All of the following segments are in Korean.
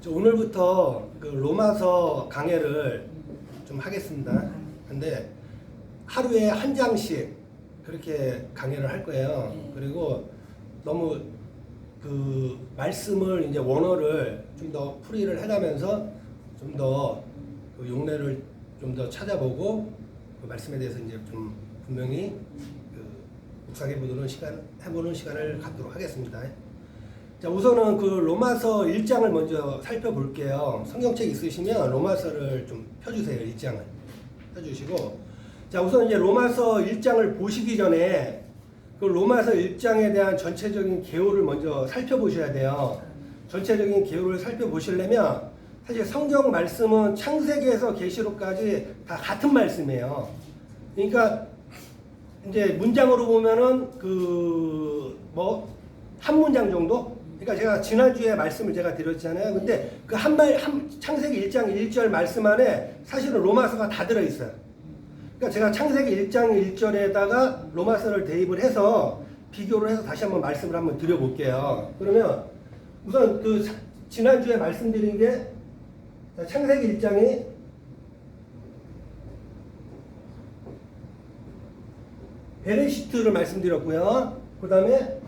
오늘부터 그 로마서 강해를 좀 하겠습니다. 근데 하루에 한 장씩 그렇게 강해를 할 거예요. 그리고 너무 그 말씀을 이제 원어를 좀 더 풀이를 해가면서 좀 더 그 용례를 좀 더 찾아보고 그 말씀에 대해서 이제 좀 분명히 그 해보는 시간을 갖도록 하겠습니다. 자, 우선은 그 로마서 1장을 먼저 살펴볼게요. 성경책 있으시면 로마서를 좀 펴주세요. 1장을 펴주시고, 자, 우선 이제 로마서 1장을 보시기 전에 그 로마서 1장에 대한 전체적인 개요를 먼저 살펴보셔야 돼요. 전체적인 개요를 살펴보시려면 사실 성경 말씀은 창세기에서 계시록까지 다 같은 말씀이에요. 그러니까 이제 문장으로 보면은 한 문장 정도? 그러니까 제가 지난주에 말씀을 제가 드렸잖아요. 근데 그 창세기 1장 1절 말씀 안에 사실은 로마서가 다 들어있어요. 그러니까 제가 창세기 1장 1절에다가 로마서를 대입을 해서 비교를 해서 다시 한번 말씀을 한번 드려볼게요. 그러면 우선 그 지난주에 말씀드린 게 창세기 1장이 베레시트를 말씀드렸고요. 그 다음에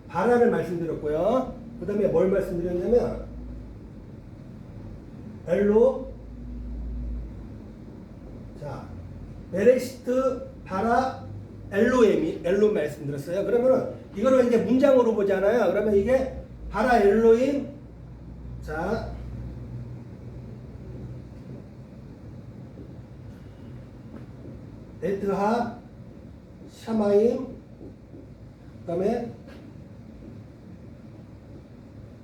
바라를 말씀드렸고요. 그 다음에 뭘 말씀드렸냐면 엘로, 베레시트, 바라, 엘로 말씀드렸어요. 그러면은 이거를 이제 문장으로 보잖아요. 그러면 이게 바라 엘로임, 에트하, 샤마임, 그 다음에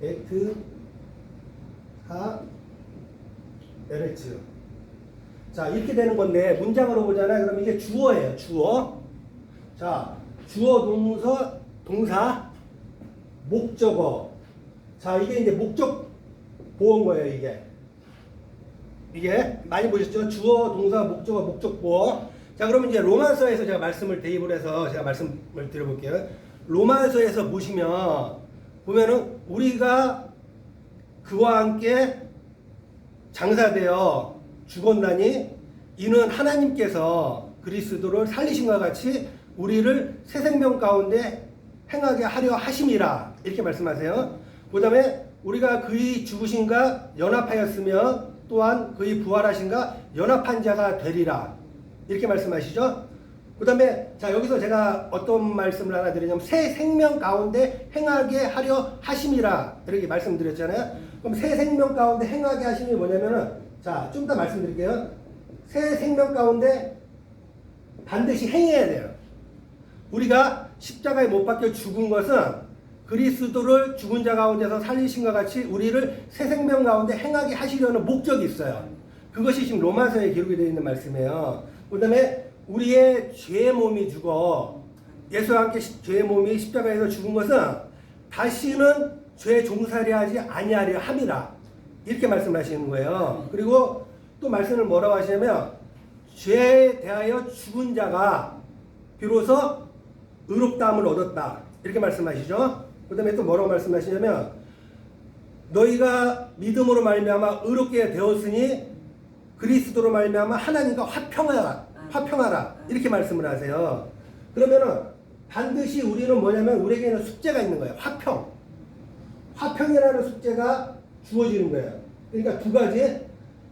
에트하, 에레츠. 자, 이렇게 되는 건데 문장으로 보잖아요. 그럼 이게 주어예요. 주어. 자, 주어, 동사, 목적어. 자, 이게 이제 목적 보어인 거예요. 이게 많이 보셨죠? 주어, 동사, 목적어, 목적 보어. 자, 그러면 이제 로마서에서 제가 말씀을 대입을 해서 제가 말씀을 드려볼게요. 로마서에서 보면은 우리가 그와 함께 장사되어 죽었나니 이는 하나님께서 그리스도를 살리신과 같이 우리를 새 생명 가운데 행하게 하려 하심이라, 이렇게 말씀하세요. 그 다음에 우리가 그의 죽으신가 연합하였으며 또한 그의 부활하신가 연합한 자가 되리라, 이렇게 말씀하시죠. 그 다음에 자, 여기서 제가 어떤 말씀을 하나 드리냐면 새 생명 가운데 행하게 하려 하심이라, 이렇게 말씀드렸잖아요. 그럼 새 생명 가운데 행하게 하심이 뭐냐면은, 자, 좀 더 말씀드릴게요. 새 생명 가운데 반드시 행해야 돼요. 우리가 십자가에 못 박혀 죽은 것은 그리스도를 죽은 자 가운데서 살리신과 같이 우리를 새 생명 가운데 행하게 하시려는 목적이 있어요. 그것이 지금 로마서에 기록이 되어 있는 말씀이에요. 그 다음에 우리의 죄의 몸이 죽어 예수와 함께 죄의 몸이 십자가에서 죽은 것은 다시는 죄 종살이하지 아니하려 함이라, 이렇게 말씀하시는 거예요. 그리고 또 말씀을 뭐라고 하시냐면 죄에 대하여 죽은 자가 비로소 의롭다함을 얻었다, 이렇게 말씀하시죠. 그 다음에 또 뭐라고 말씀하시냐면 너희가 믿음으로 말미암아 의롭게 되었으니 그리스도로 말미암아 하나님과 화평하라, 이렇게 말씀을 하세요. 그러면은 반드시 우리는 뭐냐면 우리에게는 숙제가 있는 거예요. 화평이라는 숙제가 주어지는 거예요. 그러니까 두 가지,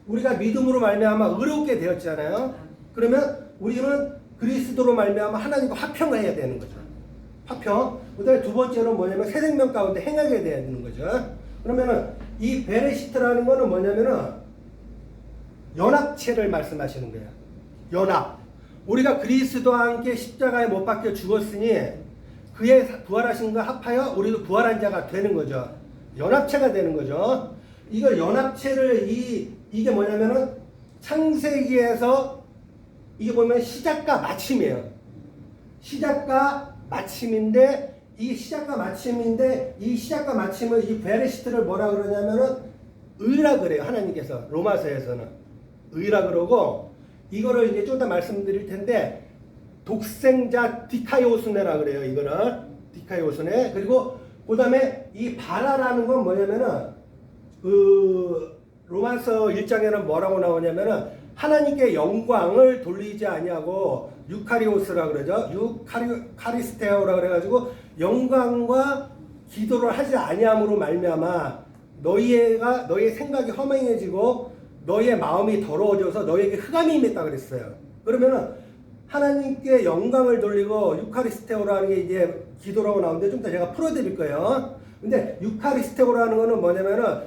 우리가 믿음으로 말미암아 의롭게 되었잖아요. 그러면 우리는 그리스도로 말미암아 하나님과 화평을 해야 되는 거죠. 화평. 그다음에 두 번째는 뭐냐면 새 생명 가운데 행하게 돼야 되는 거죠. 그러면은 이 베레시트라는 거는 뭐냐면은 연합체를 말씀하시는 거예요. 연합. 우리가 그리스도와 함께 십자가에 못 박혀 죽었으니 그의 부활하신과 합하여 우리도 부활한 자가 되는 거죠. 연합체가 되는 거죠. 이걸 연합체를 이게 뭐냐면은 창세기에서 이게 보면 시작과 마침이에요. 시작과 마침인데 이 시작과 마침을 이 베레시트를 뭐라 그러냐면은 의라 그래요. 하나님께서 로마서에서는 의라 그러고, 이거를 이제 좀 더 말씀드릴 텐데 독생자 디카이오스네라 그래요. 이거는 디카이오스네. 그리고 그다음에 이 바라라는 건 뭐냐면은 그 로마서 1장에는 뭐라고 나오냐면은 하나님께 영광을 돌리지 아니하고 유카리오스라 그러죠. 유카리스테오라 그래가지고 영광과 기도를 하지 아니함으로 말미암아 너희의 생각이 허망해지고 너희의 마음이 더러워져서 너희에게 흑암이 임했다 그랬어요. 그러면은 하나님께 영광을 돌리고 유카리스테오라는 게 이제 기도라고 나오는데 좀 더 제가 풀어드릴 거예요. 근데 유카리스테오라는 거는 뭐냐면은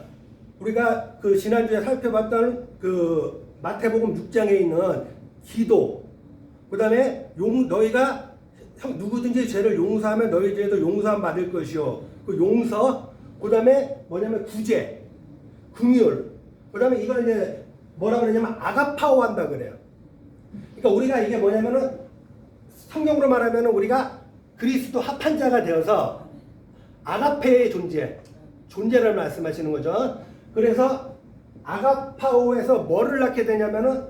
우리가 그 지난주에 살펴봤던 그 마태복음 6장에 있는 기도, 그 다음에 너희가 누구든지 죄를 용서하면 너희 죄도 용서함 받을 것이요. 그 용서, 그 다음에 뭐냐면 구제, 긍휼, 그 다음에 이걸 이제 뭐라 그러냐면 아가파오 한다 그래요. 그러니까 우리가 이게 뭐냐면은 성경으로 말하면 우리가 그리스도 합한 자가 되어서 아가페의 존재를 말씀하시는 거죠. 그래서 아가파오에서 뭐를 낳게 되냐면은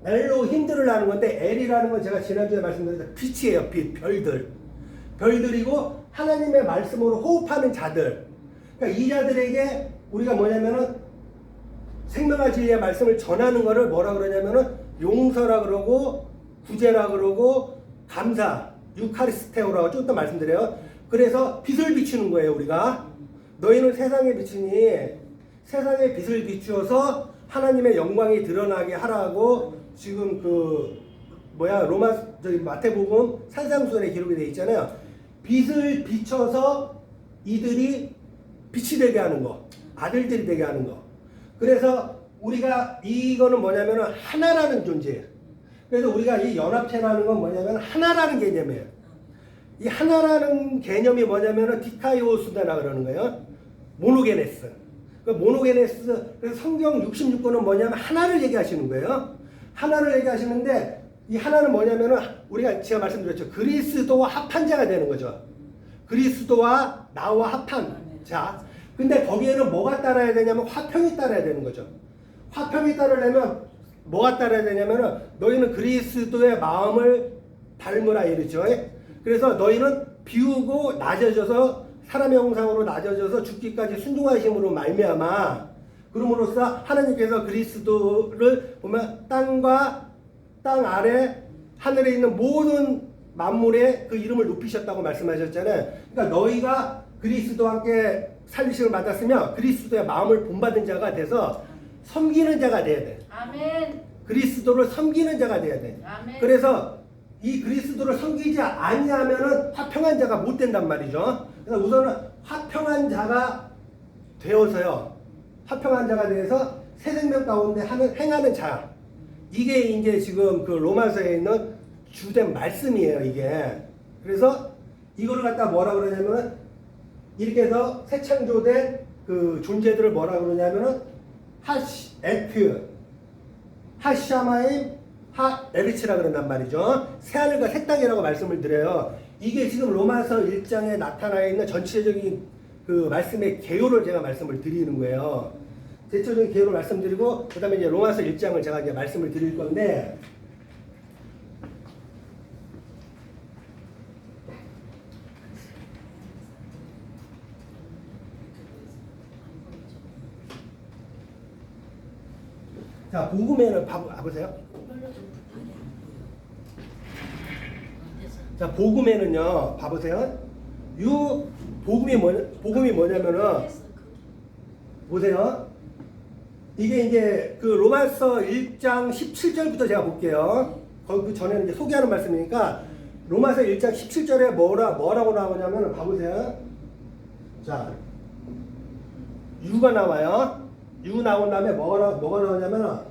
엘로힘들을 낳는 건데 엘이라는 건 제가 지난주에 말씀드렸던 빛이에요. 빛, 별들이고 하나님의 말씀으로 호흡하는 자들. 그러니까 이 자들에게 우리가 뭐냐면은 생명의 진리의 말씀을 전하는 거를 뭐라 그러냐면은 용서라 그러고 구제라 그러고 감사, 유카리스테오라고 좀 더 말씀드려요. 그래서 빛을 비추는 거예요. 우리가 너희는 세상에 비추니 세상에 빛을 비추어서 하나님의 영광이 드러나게 하라고 지금 마태복음 산상수훈에 기록이 되어 있잖아요. 빛을 비춰서 이들이 빛이 되게 하는 거, 아들들이 되게 하는 거. 그래서 우리가 이거는 뭐냐면은 하나라는 존재예요. 그래서 우리가 이 연합체라는 건 뭐냐면 하나라는 개념이에요. 이 하나라는 개념이 뭐냐면은 디카이오스다라 그러는 거예요. 모노게네스. 그 모노게네스, 그래서 성경 66권은 뭐냐면 하나를 얘기하시는 거예요. 하나를 얘기하시는데 이 하나는 뭐냐면은 제가 말씀드렸죠. 그리스도와 합한 자가 되는 거죠. 그리스도와 나와 합한 자. 근데 거기에는 뭐가 따라야 되냐면 화평이 따라야 되는 거죠. 화평이 따르려면 뭐가 따라야 되냐면은 너희는 그리스도의 마음을 닮으라 이러죠. 그래서 너희는 비우고 낮아져서 사람의 형상으로 낮아져서 죽기까지 순종하심으로 말미암아 그럼으로써 하나님께서 그리스도를 보면 땅과 땅 아래 하늘에 있는 모든 만물의 그 이름을 높이셨다고 말씀하셨잖아요. 그러니까 너희가 그리스도와 함께 살리심을 받았으며 그리스도의 마음을 본받은 자가 돼서 섬기는 자가 돼야 돼. 아멘. 그리스도를 섬기는 자가 돼야 돼. 아멘. 그래서 이 그리스도를 섬기지 아니하면은 화평한 자가 못 된단 말이죠. 그래서 우선은 화평한 자가 되어서요. 화평한 자가 되어서 새 생명 가운데 행하는 자. 이게 이제 지금 그 로마서에 있는 주된 말씀이에요, 이게. 그래서 이거를 갖다 뭐라 그러냐면은 이렇게 해서 새 창조된 그 존재들을 뭐라 그러냐면은 에트, 하샤마임, 에리치라 그런단 말이죠. 새하늘과 새 땅이라고 말씀을 드려요. 이게 지금 로마서 1장에 나타나 있는 전체적인 그 말씀의 개요를 제가 말씀을 드리는 거예요. 대체적인 개요를 말씀드리고 그 다음에 이제 로마서 1장을 제가 이제 말씀을 드릴 건데 자, 복음에는 봐보세요. 자, 복음에는요, 봐보세요. 복음이 뭐냐면은, 보세요. 이게 이제 그 로마서 1장 17절부터 제가 볼게요. 거기 그 전에는 이제 소개하는 말씀이니까, 로마서 1장 17절에 뭐라고 나오냐면, 봐보세요. 자, 유가 나와요. 유 나온 다음에 뭐가 나오냐면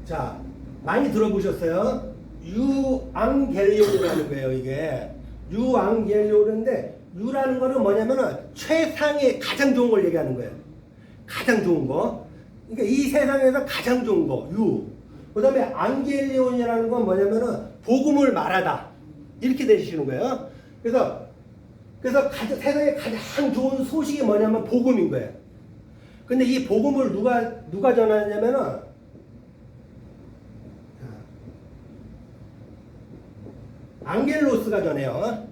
자, 많이 들어보셨어요? 유앙겔리온이라는 거예요, 이게. 유앙겔리온인데 유라는 거는 뭐냐면은 최상의 가장 좋은 걸 얘기하는 거예요. 가장 좋은 거. 그러니까 이 세상에서 가장 좋은 거, 유. 그 다음에 앙겔리온이라는 건 뭐냐면은 복음을 말하다. 이렇게 되시는 거예요. 그래서 세상에 가장 좋은 소식이 뭐냐면 복음인 거예요. 근데 이 복음을 누가 전하냐면은 앙겔로스가 전해요.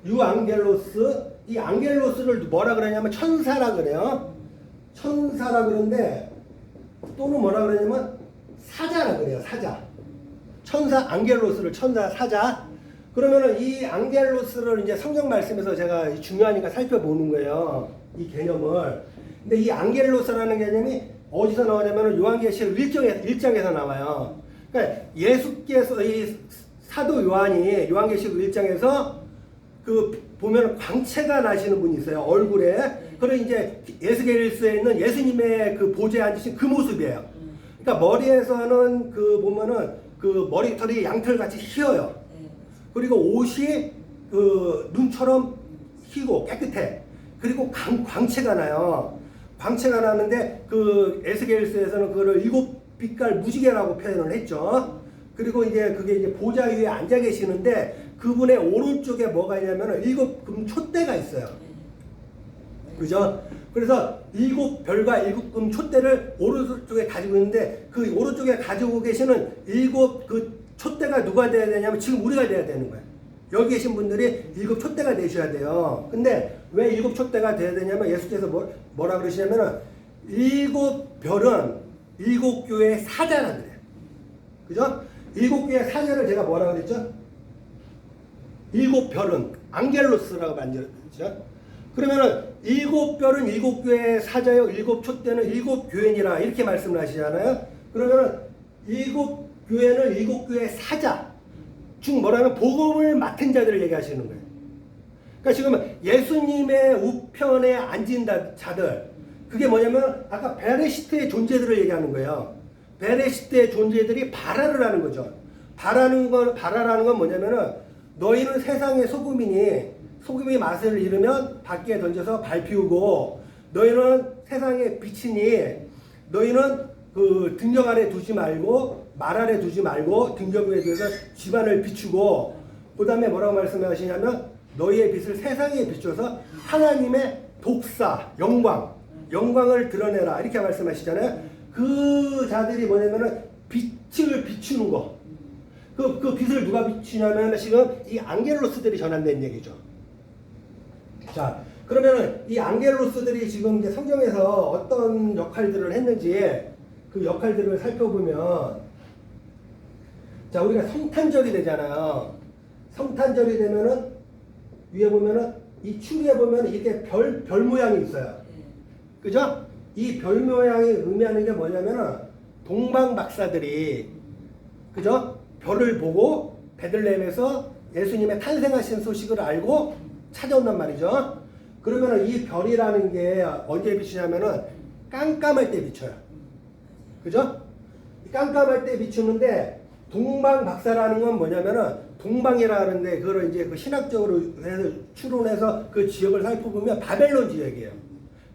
유앙겔로스. 이 앙겔로스를 뭐라 그러냐면 천사라 그래요. 천사라 그러는데 또는 뭐라 그러냐면 사자라 그래요. 사자. 천사 앙겔로스를 천사 사자. 그러면은 이 앙겔로스를 이제 성경 말씀에서 제가 중요하니까 살펴보는 거예요. 이 개념을. 근데 이 앙겔로스라는 개념이 어디서 나오냐면은 요한계시록 1장에서 나와요. 그러니까 예수께서 이 사도 요한이 요한계시록 1장에서 그 보면 광채가 나시는 분이 있어요. 얼굴에. 그리고 이제 예수계일서에 있는 예수님의 그 보좌에 앉으신 그 모습이에요. 그러니까 머리에서는 그 보면은 그 머리털이 양털같이 휘어요. 그리고 옷이 그 눈처럼 희고 깨끗해. 그리고 광채가 나요. 광채가 나는데 그 에스겔서에서는 그거를 7빛깔 무지개라고 표현을 했죠. 그리고 이제 그게 이제 보좌 위에 앉아 계시는데 그분의 오른쪽에 뭐가 있냐면 7금 촛대가 있어요. 그죠? 그래서 7별과 7금 촛대를 오른쪽에 가지고 있는데 그 오른쪽에 가지고 계시는 7그 촛대가 누가 돼야 되냐면 지금 우리가 돼야 되는 거예요. 여기 계신 분들이 7 촛대가 되셔야 돼요. 근데 왜 7 촛대가 돼야 되냐면 예수께서 뭐라 그러시냐면은 7별은 7교회의 사자라 그래요. 그죠? 7교회의 사자를 제가 뭐라 그랬죠? 7별은 앙겔로스라고 만들었죠. 그러면은 7별은 7교회의 사자요, 7 촛대는 7교회니라 이렇게 말씀을 하시잖아요. 그러면은 7교회는 7교회의 사자, 즉 뭐라면 복음을 맡은 자들을 얘기하시는 거예요. 그러니까 지금 예수님의 우편에 앉은 자들, 그게 뭐냐면 아까 베레시트의 존재들을 얘기하는 거예요. 베레시트의 존재들이 바라를 하는 거죠. 바라라는 건 뭐냐면은 너희는 세상의 소금이니 소금이 맛을 잃으면 밖에 던져서 밟히우고 너희는 세상의 빛이니 너희는 그 등경 아래 두지 말고 말 아래 두지 말고 등경 위에 두어서 집안을 비추고 그 다음에 뭐라고 말씀하시냐면 너희의 빛을 세상에 비춰서 하나님의 독사 영광을 드러내라 이렇게 말씀하시잖아요. 그 자들이 뭐냐면은 빛을 비추는 거. 그 빛을 누가 비추냐면 지금 이 앙겔로스들이 전한다는 얘기죠. 자, 그러면은 이 앙겔로스들이 지금 이제 성경에서 어떤 역할들을 했는지 그 역할들을 살펴보면, 자, 우리가 성탄절이 되잖아요. 성탄절이 되면은 위에 보면은 이 추리에 보면 이렇게 별 모양이 있어요. 그죠? 이 별 모양이 의미하는 게 뭐냐면은 동방 박사들이 그죠? 별을 보고 베들레헴에서 예수님의 탄생하신 소식을 알고 찾아온단 말이죠. 그러면은 이 별이라는 게 언제 비추냐면은 깜깜할 때 비춰요. 그죠? 깜깜할 때 비추는데 동방 박사라는 건 뭐냐면은 동방이라 하는데 그걸 이제 그 신학적으로 해서 추론해서 그 지역을 살펴보면 바벨론 지역이에요.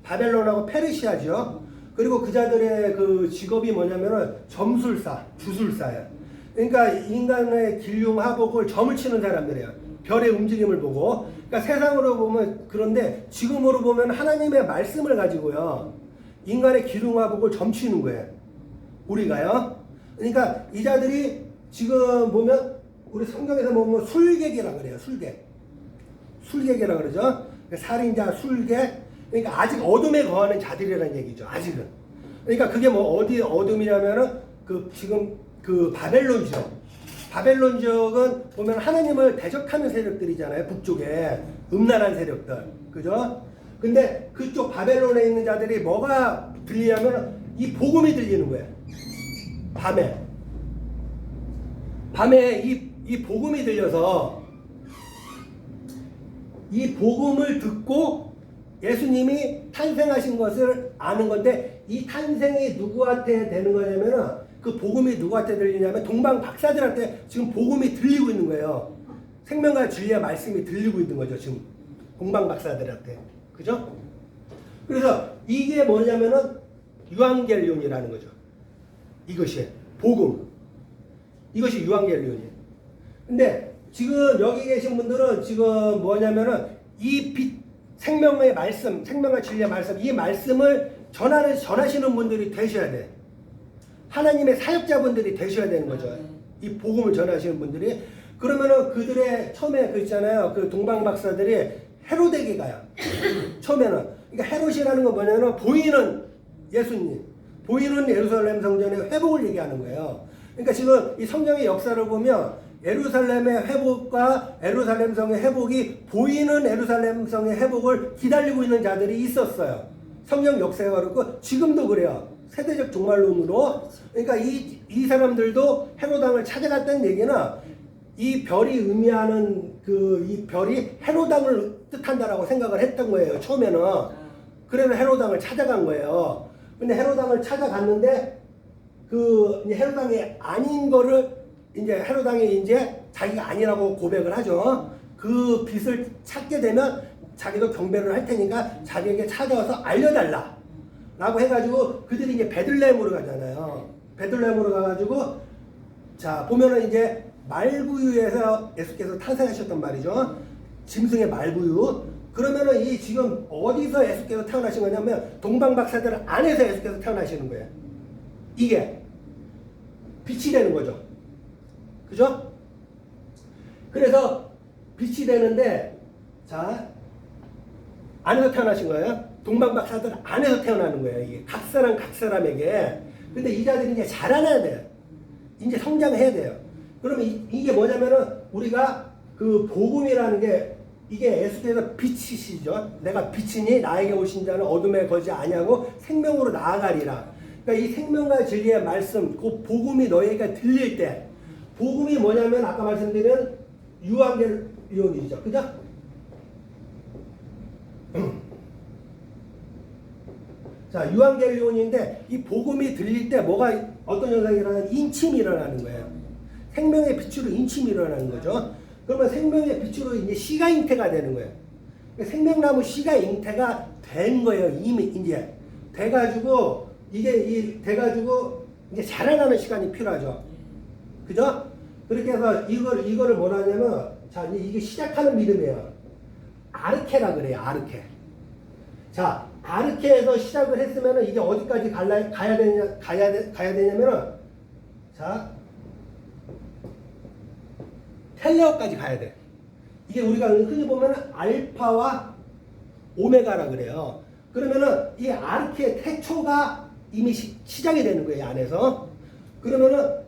바벨론하고 페르시아죠. 그리고 그자들의 그 직업이 뭐냐면은 점술사, 주술사예요. 그러니까 인간의 길흉하복을 점을 치는 사람들이에요. 별의 움직임을 보고. 그러니까 세상으로 보면 그런데 지금으로 보면 하나님의 말씀을 가지고요. 인간의 길흉하복을 점치는 거예요. 우리가요. 그러니까 이 자들이 지금 보면 우리 성경에서 보면 술객이라 그래요. 술객이라 그러죠. 살인자, 술객. 그러니까 아직 어둠에 거하는 자들이라는 얘기죠. 아직은. 그러니까 그게 뭐 어디 어둠이냐면은 그 지금 그 바벨론 지역. 바벨론 지역은 보면 하나님을 대적하는 세력들이잖아요. 북쪽에 음란한 세력들. 그죠? 근데 그쪽 바벨론에 있는 자들이 뭐가 들리냐면 이 복음이 들리는 거예요. 밤에 이 복음이 들려서 이 복음을 듣고 예수님이 탄생하신 것을 아는 건데 이 탄생이 누구한테 되는 거냐면은 그 복음이 누구한테 들리냐면 동방 박사들한테 지금 복음이 들리고 있는 거예요. 생명과 진리의 말씀이 들리고 있는 거죠. 지금 동방 박사들한테. 그죠? 그래서 이게 뭐냐면은 유앙겔리온이라는 거죠. 이것이 복음. 이것이 유앙겔리온이에요. 근데 지금 여기 계신 분들은 지금 뭐냐면은 이 빛 생명의 말씀, 생명과 진리의 말씀, 이 말씀을 전하시는 분들이 되셔야 돼. 하나님의 사역자분들이 되셔야 되는 거죠. 이 복음을 전하시는 분들이. 그러면은 그들의 처음에 그 있잖아요. 그 동방 박사들이 헤로데게 가요. 처음에는. 그러니까 헤롯이라는 건 뭐냐면 보이는 예수님, 보이는 예루살렘 성전의 회복을 얘기하는 거예요. 그러니까 지금 이 성경의 역사를 보면 예루살렘의 회복과 예루살렘 성의 회복이 보이는 예루살렘 성의 회복을 기다리고 있는 자들이 있었어요. 성경 역사가 그렇고 지금도 그래요. 세대적 종말론으로. 그러니까 이 사람들도 헤롯 왕을 찾아갔다는 얘기는 이 별이 의미하는 이 별이 헤롯 왕을 뜻한다라고 생각을 했던 거예요. 처음에는. 그래서 헤롯 왕을 찾아간 거예요. 근데 헤롯 왕을 찾아갔는데 이제 헤롯 왕이 아닌 거를 이제 헤롯 왕이 이제 자기가 아니라고 고백을 하죠. 그 빛을 찾게 되면 자기도 경배를 할 테니까 자기에게 찾아와서 알려달라. 라고 해가지고 그들이 이제 베들레헴으로 가잖아요. 베들레헴으로 가가지고 자 보면은 이제 말구유에서 예수께서 탄생하셨단 말이죠. 짐승의 말구유. 그러면은 이 지금 어디서 예수께서 태어나신 거냐면 동방박사들 안에서 예수께서 태어나시는 거예요. 이게 빛이 되는 거죠. 그죠? 그래서 빛이 되는데 자 안에서 태어나신 거예요. 동방박사들 안에서 태어나는 거예요. 이게 각 사람에게. 근데 이 자들이 이제 자라나야 돼요. 이제 성장해야 돼요. 그러면 이게 뭐냐면은 우리가 그 복음이라는 게 이게 예수께서 빛이시죠. 내가 빛이니 나에게 오신 자는 어둠에 거지 아니하고 생명으로 나아가리라. 그러니까 이 생명과 진리의 말씀, 그 복음이 너희에게 들릴 때, 복음이 뭐냐면 아까 말씀드린 유한겔리온이죠. 그죠? 자, 유한겔리온인데 이 복음이 들릴 때 뭐가 어떤 현상이 일어나면 인침이 일어나는 거예요. 생명의 빛으로 인침이 일어나는 거죠. 그러면 생명의 빛으로 이제 씨가 잉태가 되는 거예요. 그러니까 생명나무 씨가 잉태가 된 거예요. 이미 이제 돼가지고 이게 돼가지고 이제 자라나는 시간이 필요하죠. 그죠? 그렇게 해서 이거를 뭐라 하냐면 자 이게 시작하는 믿음이에요. 아르케라 그래요. 아르케. 자 아르케에서 시작을 했으면은 이제 어디까지 가야 되냐면은 자 텔레오까지 가야 돼. 이게 우리가 흔히 보면은 알파와 오메가라 그래요. 그러면은 이 아르케의 태초가 이미 시작이 되는 거예요. 안에서. 그러면은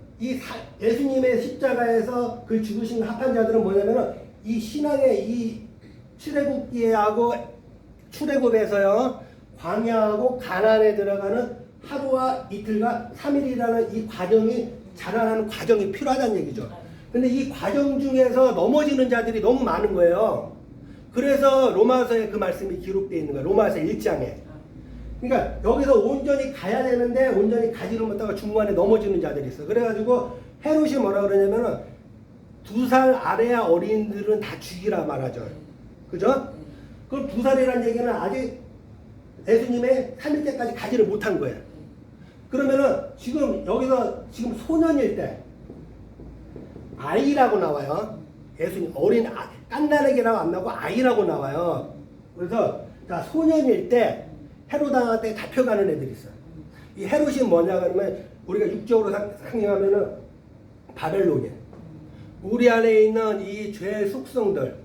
예수님의 십자가에서 그 죽으신 합한 자들은 뭐냐면은 이 신앙의 이 출애굽에서요 광야하고 가나안에 들어가는 하루와 이틀과 3일이라는 이 과정이 자라나는 과정이 필요하다는 얘기죠. 근데 이 과정 중에서 넘어지는 자들이 너무 많은 거예요. 그래서 로마서에 그 말씀이 기록되어 있는 거예요. 로마서 1장에. 그러니까 여기서 온전히 가야 되는데 온전히 가지를 못하고 중간에 넘어지는 자들이 있어. 그래가지고 헤롯이 뭐라 그러냐면은 2살 아래야 어린이들은 다 죽이라 말하죠. 그죠? 그럼 2살이라는 얘기는 아직 예수님의 3일째까지 가지를 못한 거예요. 그러면은 지금 여기서 지금 소년일 때 아이라고 나와요. 예수님 어린 깐나르기라고 안 나오고 아이라고 나와요. 그래서 자 소년일 때 헤롯한테 잡혀가는 애들이 있어요. 이 헤롯이 뭐냐 그러면 우리가 육적으로 상징하면은 바벨론이에요. 우리 안에 있는 이 죄의 속성들,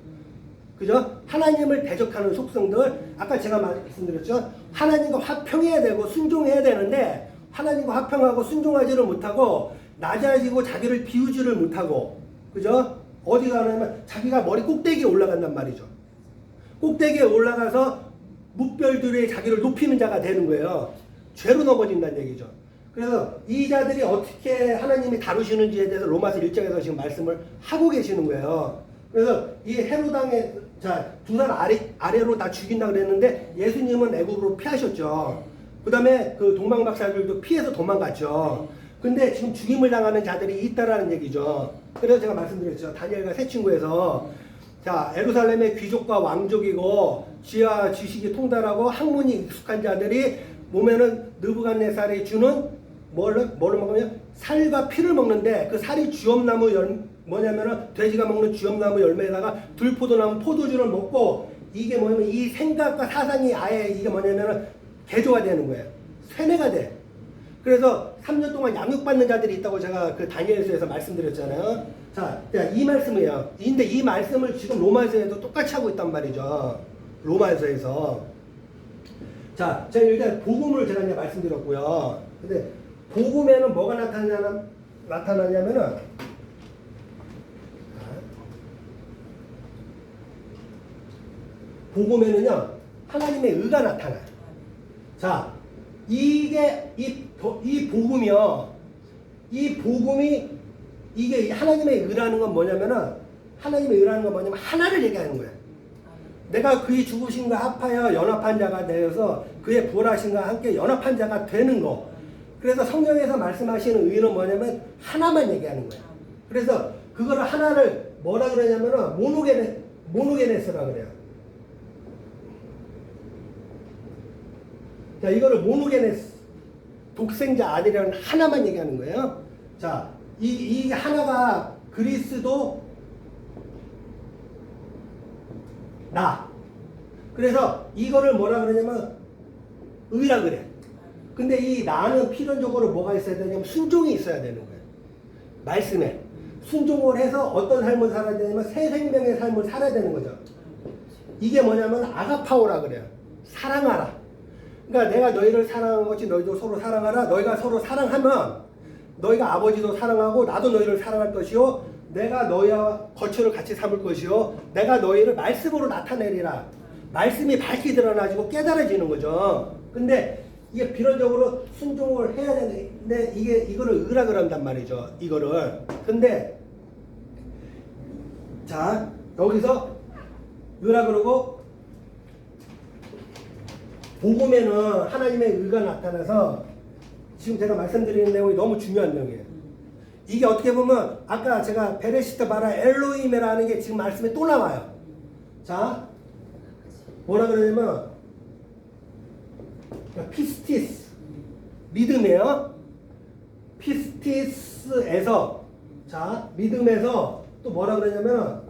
그죠? 하나님을 대적하는 속성들, 아까 제가 말씀드렸죠. 하나님과 화평해야 되고 순종해야 되는데 하나님과 화평하고 순종하지를 못하고 낮아지고 자기를 비우지를 못하고, 그죠? 어디 가냐면 자기가 머리 꼭대기에 올라간단 말이죠. 꼭대기에 올라가서 뭇별들이 자기를 높이는 자가 되는 거예요. 죄로 넘어진다는 얘기죠. 그래서 이 자들이 어떻게 하나님이 다루시는지에 대해서 로마서 1장에서 지금 말씀을 하고 계시는 거예요. 그래서 이 헤롯왕의 자 2살 아래로 다 죽인다 그랬는데 예수님은 애굽으로 피하셨죠. 그 다음에 그 동방박사들도 피해서 도망갔죠. 근데 지금 죽임을 당하는 자들이 있다라는 얘기죠. 그래서 제가 말씀드렸죠. 다니엘과 새 친구에서 자 예루살렘의 귀족과 왕족이고 지혜와 지식이 통달하고 학문이 익숙한 자들이 몸에는 느부갓네살이 주는 뭐를 먹으면 살과 피를 먹는데 그 살이 주엄나무 뭐냐면은 돼지가 먹는 주엄나무 열매에다가 들포도나무 포도주를 먹고 이게 뭐냐면 이 생각과 사상이 아예 이게 뭐냐면은 개조가 되는 거예요. 세뇌가 돼. 그래서 3년 동안 양육받는 자들이 있다고 제가 그 다니엘서에서 말씀드렸잖아요. 자, 이 말씀이에요. 근데 이 말씀을 지금 로마서에도 똑같이 하고 있단 말이죠. 로마서에서. 자, 제가 일단 복음을 제가 이제 말씀드렸고요. 근데 복음에는 뭐가 나타나냐면은 복음에는요 하나님의 의가 나타나요. 자, 이게 이 복음이요. 이 복음이 이게 하나님의 의라는 건 뭐냐면은 하나님의 의라는 건 뭐냐면 하나를 얘기하는 거예요. 내가 그의 죽으심과 합하여 연합한 자가 되어서 그의 부활하심과 함께 연합한 자가 되는 거. 그래서 성경에서 말씀하시는 의는 뭐냐면 하나만 얘기하는 거예요. 그래서 그거를 하나를 뭐라 그러냐면은 모노게네스라 그래요. 자, 이거를 모노게네스, 독생자 아들이라는 하나만 얘기하는 거예요. 자, 이 하나가 그리스도 나. 그래서 이거를 뭐라 그러냐면 의라 그래. 근데 이 나는 필연적으로 뭐가 있어야 되냐면 순종이 있어야 되는 거예요. 말씀에 순종을 해서 어떤 삶을 살아야 되냐면 새 생명의 삶을 살아야 되는 거죠. 이게 뭐냐면 아가파오라 그래요. 사랑하라. 그러니까 내가 너희를 사랑한 것이 너희도 서로 사랑하라. 너희가 서로 사랑하면 너희가 아버지도 사랑하고 나도 너희를 사랑할 것이요 내가 너희와 거처를 같이 삼을 것이요 내가 너희를 말씀으로 나타내리라. 말씀이 밝게 드러나지고 깨달아지는 거죠. 근데 이게 필연적으로 순종을 해야 되는데 이거를 의라 그런단 말이죠. 이거를. 근데 자, 여기서 의라 그러고 복음에는 하나님의 의가 나타나서 지금 제가 말씀드리는 내용이 너무 중요한 내용이에요. 이게 어떻게 보면 아까 제가 베레시트 바라 엘로힘이라는 게 지금 말씀에 또 나와요. 자, 뭐라 그러냐면 피스티스 믿음이에요. 피스티스에서 자 믿음에서 또 뭐라 그러냐면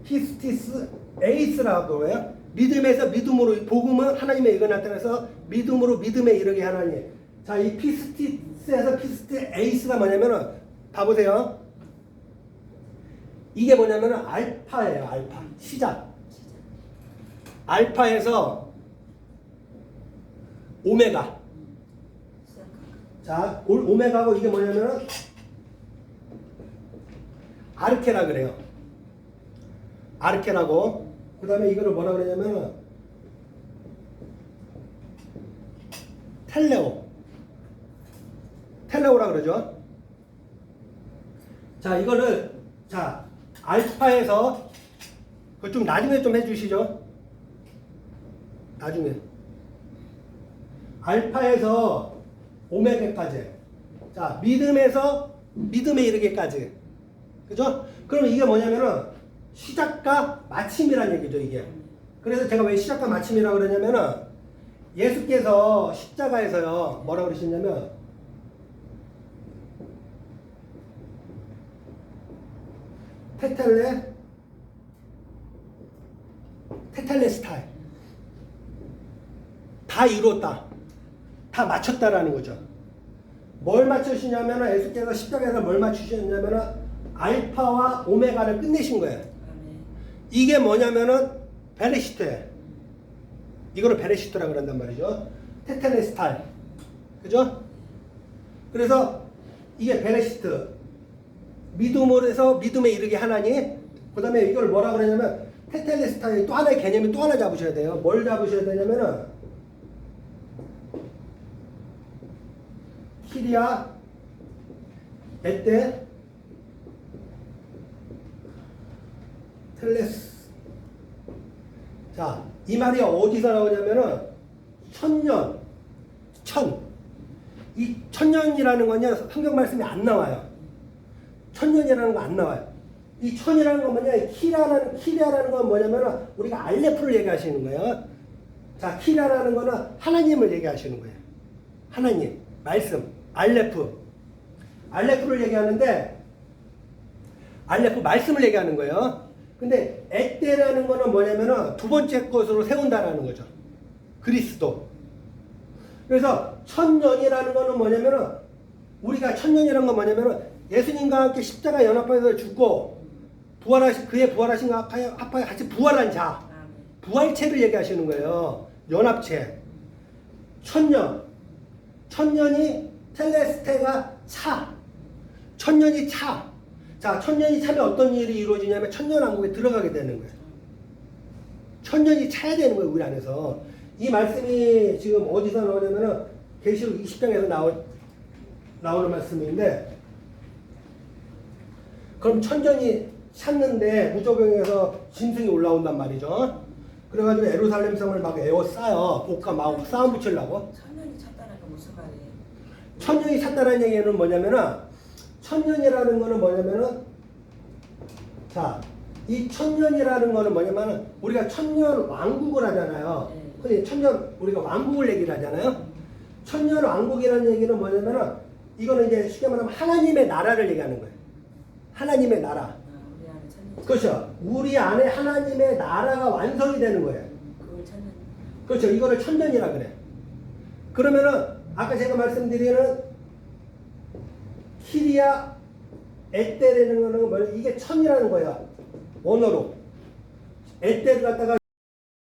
피스티스 에이스라고 해요. 믿음에서 믿음으로 복음은 하나님의 의가 나타나서 믿음으로 믿음에 이르게 하나님. 자, 이 피스티스에서 피스티스 에이스가 뭐냐면은 봐보세요. 이게 뭐냐면은 알파예요. 알파 시작. 알파에서 오메가. 자, 오메가고 이게 뭐냐면은 아르케라 그래요. 아르케라고. 그 다음에 이거를 뭐라 그러냐면 텔레오라 그러죠. 자, 이거를 자 알파에서 그 좀 나중에 좀 해주시죠. 나중에 알파에서 오메가까지. 자, 믿음에서 믿음에 이르게까지. 그죠? 그럼 이게 뭐냐면은 시작과 마침이란 얘기죠, 이게. 그래서 제가 왜 시작과 마침이라고 그러냐면은 예수께서 십자가에서요, 뭐라고 그러시냐면 테텔레스타이 다 이뤘다. 다 맞췄다라는 거죠. 뭘 맞추시냐면은 예수께서 십자가에서 뭘 맞추셨냐면은 알파와 오메가를 끝내신 거예요. 이게 뭐냐면은 베레시트예요. 이거를 베레시트라고 그런단 말이죠. 테텔레스타이. 그죠? 그래서 이게 베레시트. 믿음으로 해서 믿음에 이르게 하나니. 그 다음에 이걸 뭐라 그러냐면 테텔레스타이 또 하나의 개념이 또 하나 잡으셔야 돼요. 뭘 잡으셔야 되냐면은 키리아 에테 텔레스. 자, 이 말이 어디서 나오냐면은 이 천년이라는 건요 성경 말씀이 안 나와요. 천년이라는 거 안 나와요. 이 천이라는 건 뭐냐? 키리아라는 건 뭐냐면은 우리가 알레프를 얘기하시는 거예요. 자, 키리아라는 거는 하나님을 얘기하시는 거예요. 하나님, 말씀, 알레프를 얘기하는데 알레프 말씀을 얘기하는 거예요. 근데 에떼라는 거는 뭐냐면은 두 번째 것으로 세운다라는 거죠. 그리스도. 그래서 천년이라는 거는 뭐냐면은 우리가 천년이라는 건 뭐냐면은 예수님과 함께 십자가 연합하여서 죽고 그의 부활하신 것 합하여 같이 부활한 자, 부활체를 얘기하시는 거예요. 연합체. 천년이 텔레스테가 차. 천년이 차. 자, 천년이 차면 어떤 일이 이루어지냐면 천년왕국에 들어가게 되는 거예요. 천년이 차야 되는 거예요, 우리 안에서. 이 말씀이 지금 어디서 나오냐면은 계시록 20장에서 나오는 말씀인데, 그럼 천년이 찼는데 무저병에서 짐승이 올라온단 말이죠. 그래가지고 예루살렘 성을 막 에워싸요. 복과 막 싸움 붙이려고. 천년이 찼다는 건 무슨 말이에요? 천년이 찼다는 얘기는 뭐냐면은, 천년이라는 거는 뭐냐면은, 자, 이 천년이라는 거는 뭐냐면은, 우리가 천년 왕국을 하잖아요. 근데 천년, 우리가 왕국을 얘기를 하잖아요. 천년 왕국이라는 얘기는 뭐냐면은, 이거는 이제 쉽게 말하면 하나님의 나라를 얘기하는 거예요. 하나님의 나라. 우리 안에 천년. 그렇죠. 우리 안에 하나님의 나라가 완성이 되는 거예요. 그걸 천년. 그렇죠. 이거를 천년이라 그래. 그러면은 아까 제가 말씀드리는 키리아 에떼라는 거는 뭐예요? 이게 천이라는 거야. 원어로. 에떼를 갖다가